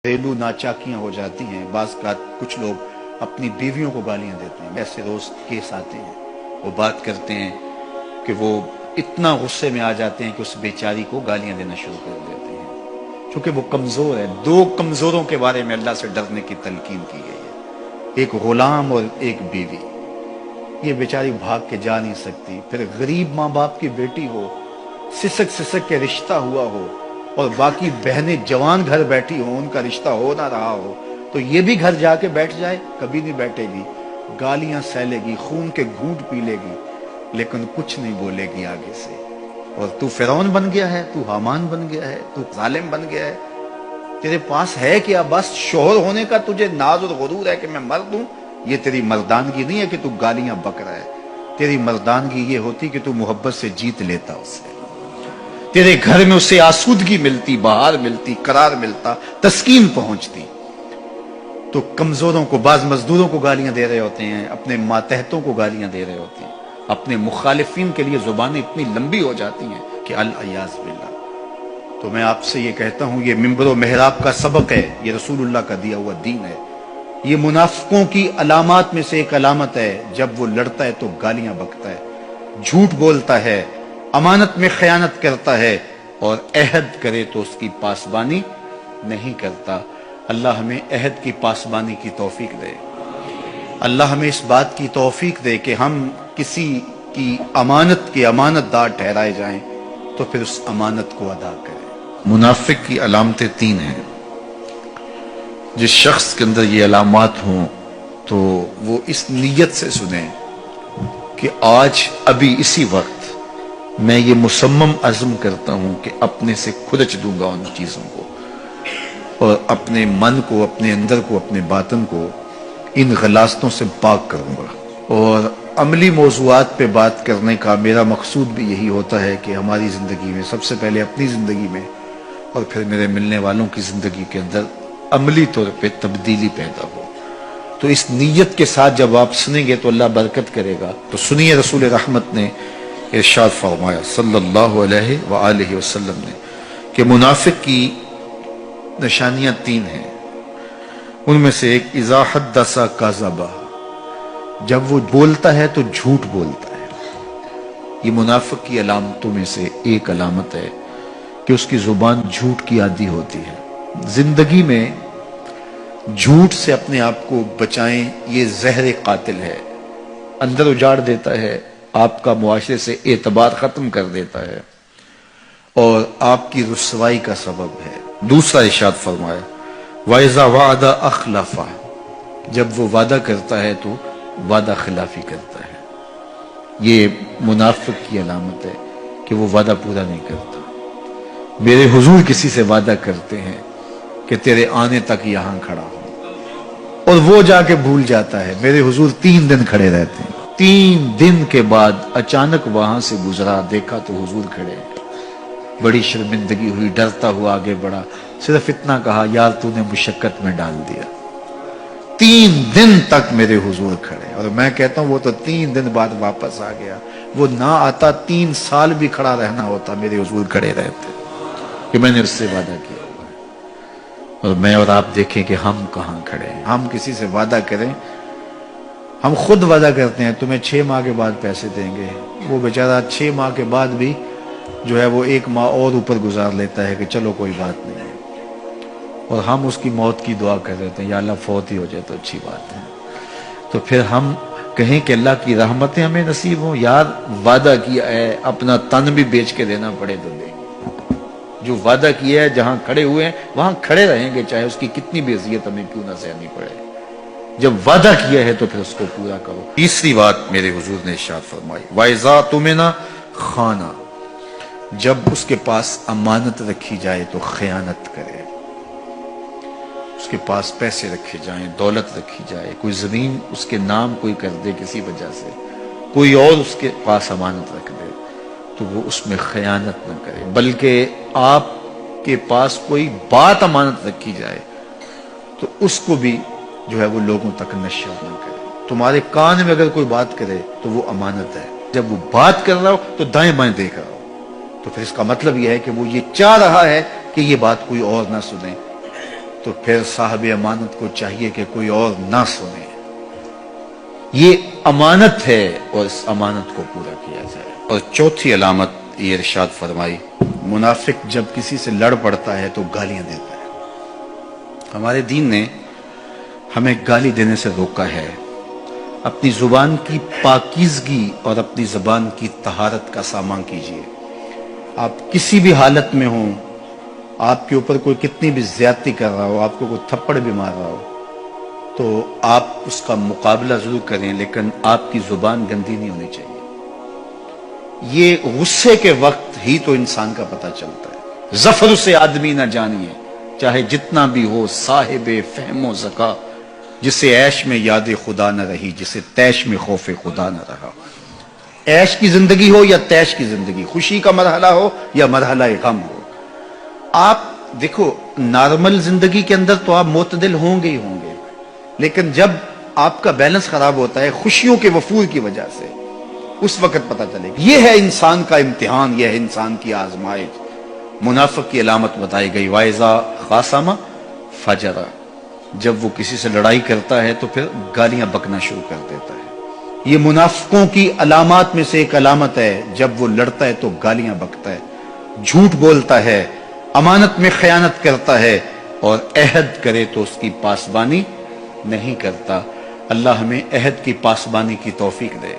گھریلو ناچاکیاں ہو جاتی ہیں۔ بعض کا کچھ لوگ اپنی بیویوں کو گالیاں دیتے ہیں، ایسے روز کیس آتے ہیں، وہ بات کرتے ہیں کہ وہ اتنا غصے میں آ جاتے ہیں کہ اس بیچاری کو گالیاں دینا شروع کر دیتے ہیں، چونکہ وہ کمزور ہے۔ دو کمزوروں کے بارے میں اللہ سے ڈرنے کی تلقین کی گئی ہے، ایک غلام اور ایک بیوی۔ یہ بیچاری بھاگ کے جا نہیں سکتی، پھر غریب ماں باپ کی بیٹی ہو، سسک سسک کے رشتہ ہوا ہو، اور باقی بہنیں جوان گھر بیٹھی ہوں، ان کا رشتہ ہو نہ رہا ہو، تو یہ بھی گھر جا کے بیٹھ جائے؟ کبھی نہیں بیٹھے گی، گالیاں سہلے گی، خون کے گھونٹ پی لے گی، لیکن کچھ نہیں بولے گی آگے سے۔ اور تو فرعون بن گیا ہے، تو حامان بن گیا ہے، تو ظالم بن گیا ہے، تیرے پاس ہے کیا؟ بس شوہر ہونے کا تجھے ناز اور غرور ہے کہ میں مرد ہوں؟ یہ تیری مردانگی نہیں ہے کہ تو گالیاں بک رہا ہے، تیری مردانگی یہ ہوتی کہ تو محبت سے جیت لیتا اسے، تیرے گھر میں اسے آسودگی ملتی، بہار ملتی، قرار ملتا، تسکین پہنچتی۔ تو کمزوروں کو، بعض مزدوروں کو گالیاں دے رہے ہوتے ہیں، اپنے ماتحتوں کو گالیاں دے رہے ہوتے ہیں، اپنے مخالفین کے لیے زبانیں اتنی لمبی ہو جاتی ہیں کہ العیاذ باللہ۔ تو میں آپ سے یہ کہتا ہوں، یہ منبر و محراب کا سبق ہے، یہ رسول اللہ کا دیا ہوا دین ہے۔ یہ منافقوں کی علامات میں سے ایک علامت ہے، جب وہ لڑتا ہے تو گالیاں بکتا ہے، جھوٹ بولتا ہے، امانت میں خیانت کرتا ہے، اور عہد کرے تو اس کی پاسبانی نہیں کرتا۔ اللہ ہمیں عہد کی پاسبانی کی توفیق دے۔ اللہ ہمیں اس بات کی توفیق دے کہ ہم کسی کی امانت کے امانت دار ٹھہرائے جائیں تو پھر اس امانت کو ادا کریں۔ منافق کی علامتیں تین ہیں۔ جس شخص کے اندر یہ علامات ہوں تو وہ اس نیت سے سنیں کہ آج ابھی اسی وقت میں یہ مصمم عزم کرتا ہوں کہ اپنے سے کھرچ دوں گا ان چیزوں کو، اور اپنے من کو، اپنے اندر کو، اپنے باطن کو ان غلاظتوں سے پاک کروں گا۔ اور عملی موضوعات پہ بات کرنے کا میرا مقصود بھی یہی ہوتا ہے کہ ہماری زندگی میں، سب سے پہلے اپنی زندگی میں اور پھر میرے ملنے والوں کی زندگی کے اندر عملی طور پہ تبدیلی پیدا ہو۔ تو اس نیت کے ساتھ جب آپ سنیں گے تو اللہ برکت کرے گا۔ تو سنیے، رسول رحمت نے ارشاد فرمایا صلی اللہ علیہ وآلہ وسلم نے کہ منافق کی نشانیاں تین ہیں، ان میں سے ایک اذا حدث کذب، جب وہ بولتا ہے تو جھوٹ بولتا ہے۔ یہ منافق کی علامتوں میں سے ایک علامت ہے کہ اس کی زبان جھوٹ کی عادی ہوتی ہے۔ زندگی میں جھوٹ سے اپنے آپ کو بچائیں، یہ زہر قاتل ہے، اندر اجاڑ دیتا ہے، آپ کا معاشرے سے اعتبار ختم کر دیتا ہے، اور آپ کی رسوائی کا سبب ہے۔ دوسرا ارشاد فرمایا وَإِذَا وَعَدَ أَخْلَفَ، جب وہ وعدہ کرتا ہے تو وعدہ خلافی کرتا ہے۔ یہ منافق کی علامت ہے کہ وہ وعدہ پورا نہیں کرتا۔ میرے حضور کسی سے وعدہ کرتے ہیں کہ تیرے آنے تک یہاں کھڑا ہوں، اور وہ جا کے بھول جاتا ہے۔ میرے حضور 3 دن کھڑے رہتے ہیں، 3 دن کے بعد اچانک وہاں سے گزرا، دیکھا تو حضور کھڑے ہیں۔ بڑی شرمندگی ہوئی، ڈرتا ہوا آگے بڑھا، صرف اتنا کہا یار تو نے مشقت میں ڈال دیا۔ 3 دن تک میرے حضور کھڑے، اور میں کہتا ہوں وہ تو 3 دن بعد واپس آ گیا۔ وہ نہ آتا 3 سال بھی کھڑا رہنا ہوتا، میرے حضور کھڑے رہتے کہ میں نے اس سے وعدہ کیا ہوا ہے۔ اور میں اور آپ دیکھیں کہ ہم کہاں کھڑے ہیں۔ ہم کسی سے وعدہ کریں، ہم خود وعدہ کرتے ہیں تمہیں 6 ماہ کے بعد پیسے دیں گے، وہ بیچارہ 6 ماہ کے بعد بھی جو ہے وہ 1 ماہ اور اوپر گزار لیتا ہے کہ چلو کوئی بات نہیں ہے، اور ہم اس کی موت کی دعا کر دیتے ہیں یا اللہ فوت ہی ہو جائے تو اچھی بات ہے۔ تو پھر ہم کہیں کہ اللہ کی رحمتیں ہمیں نصیب ہوں؟ یار وعدہ کیا ہے، اپنا تن بھی بیچ کے دینا پڑے تو دیں گے۔ جو وعدہ کیا ہے، جہاں کھڑے ہوئے ہیں وہاں کھڑے رہیں گے، چاہے اس کی کتنی بھی اذیت ہمیں کیوں نہ سہنی پڑے۔ جب وعدہ کیا ہے تو پھر اس کو پورا کرو۔ تیسری بات میرے حضور نے ارشاد فرمائی وَإِذَا تُمِنَ خَانَ، جب اس کے پاس امانت رکھی جائے تو خیانت کرے۔ اس کے پاس پیسے رکھے جائیں، دولت رکھی جائے، کوئی زمین اس کے نام کوئی کر دے کسی وجہ سے، کوئی اور اس کے پاس امانت رکھ دے تو وہ اس میں خیانت نہ کرے، بلکہ آپ کے پاس کوئی بات امانت رکھی جائے تو اس کو بھی جو ہے وہ لوگوں تک نشر نہ کرے۔ تمہارے کان میں اگر کوئی بات کرے تو وہ امانت ہے، جب وہ بات کر رہا ہو تو دائیں بائیں دیکھ رہا ہو، تو پھر اس کا مطلب یہ ہے کہ وہ یہ چاہ رہا ہے کہ یہ بات کوئی اور نہ سنے، تو پھر صاحب امانت کو چاہیے کہ کوئی اور نہ سنے. یہ امانت ہے اور اس امانت کو پورا کیا جائے. اور چوتھی علامت یہ ارشاد فرمائی، منافق جب کسی سے لڑ پڑتا ہے تو گالیاں دیتا ہے. ہمارے دین نے ہمیں گالی دینے سے روکا ہے. اپنی زبان کی پاکیزگی اور اپنی زبان کی طہارت کا سامان کیجیے. آپ کسی بھی حالت میں ہوں، آپ کے اوپر کوئی کتنی بھی زیادتی کر رہا ہو، آپ کو کوئی تھپڑ بھی مار رہا ہو، تو آپ اس کا مقابلہ ضرور کریں، لیکن آپ کی زبان گندی نہیں ہونی چاہیے. یہ غصے کے وقت ہی تو انسان کا پتہ چلتا ہے. ظفر سے آدمی نہ جانیے چاہے جتنا بھی ہو، صاحب فہم و ذکا، جسے عیش میں یاد خدا نہ رہی، جسے تیش میں خوف خدا نہ رہا. عیش کی زندگی ہو یا تیش کی زندگی، خوشی کا مرحلہ ہو یا مرحلہ غم ہو، آپ دیکھو نارمل زندگی کے اندر تو آپ معتدل ہوں گے ہی ہوں گے، لیکن جب آپ کا بیلنس خراب ہوتا ہے خوشیوں کے وفور کی وجہ سے، اس وقت پتہ چلے گا. یہ ہے انسان کا امتحان، یہ ہے انسان کی آزمائش. منافق کی علامت بتائی گئی، وَإِذَا خَاصَمَ فَجَرَ، جب وہ کسی سے لڑائی کرتا ہے تو پھر گالیاں بکنا شروع کر دیتا ہے. یہ منافقوں کی علامات میں سے ایک علامت ہے، جب وہ لڑتا ہے تو گالیاں بکتا ہے، جھوٹ بولتا ہے، امانت میں خیانت کرتا ہے، اور عہد کرے تو اس کی پاسبانی نہیں کرتا. اللہ ہمیں عہد کی پاسبانی کی توفیق دے.